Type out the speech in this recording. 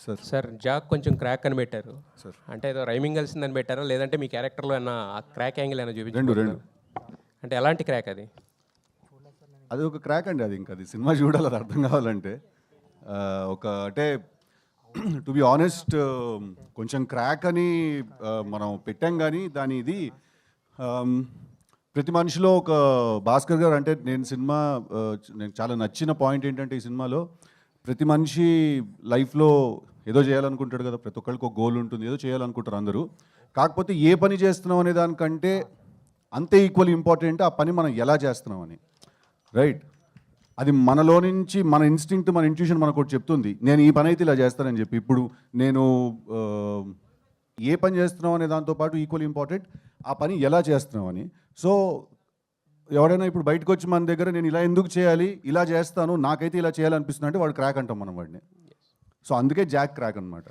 Sir sir Jack కొంచెం crack అని పెట్టారు సార్ అంటే ఏదో రైమింగ్ కలిసిందని పెట్టారా లేదంటే మీ క్యారెక్టర్లో ఏమన్నా ఆ క్రాక్ యాంగిల్ ఏమైనా రెండు చూపించారు అంటే ఎలాంటి క్రాక్ అది అది ఒక క్రాక్ అండి. అది ఇంకా అది సినిమా చూడాలి, అది అర్థం కావాలంటే. ఒక అంటే టు బి ఆనెస్ట్ కొంచెం క్రాక్ అని మనం పెట్టాం, కానీ దాని ఇది ప్రతి మనిషిలో ఒక భాస్కర్ గారు అంటే నేను చాలా నచ్చిన పాయింట్ ఏంటంటే ఈ సినిమాలో ప్రతి మనిషి లైఫ్లో ఏదో చేయాలనుకుంటాడు కదా, ప్రతి ఒక్కరికి ఒక గోల్ ఉంటుంది, ఏదో చేయాలనుకుంటారు అందరూ. కాకపోతే ఏ పని చేస్తున్నాం అనే దానికంటే అంతే ఈక్వల్ ఇంపార్టెంట్ ఆ పని మనం ఎలా చేస్తున్నాం అని, రైట్? అది మనలో నుంచి మన ఇన్స్టింక్ట్, మన ఇంట్యూషన్ మనకు ఒకటి చెప్తుంది, నేను ఈ పని అయితే ఇలా చేస్తానని చెప్పి. ఇప్పుడు నేను ఏ పని చేస్తున్నాం అనే దాంతోపాటు ఈక్వల్ ఇంపార్టెంట్ ఆ పని ఎలా చేస్తున్నాం అని. సో ఎవడైనా ఇప్పుడు బయటకు వచ్చి మన దగ్గర నేను ఇలా ఎందుకు చేయాలి, ఇలా చేస్తాను, నాకైతే ఇలా చేయాలనిపిస్తుంది అంటే వాడు క్రాక్ అంటాం మనం వాడిని. సో అందుకే జాక్ క్రాక్ అనమాట.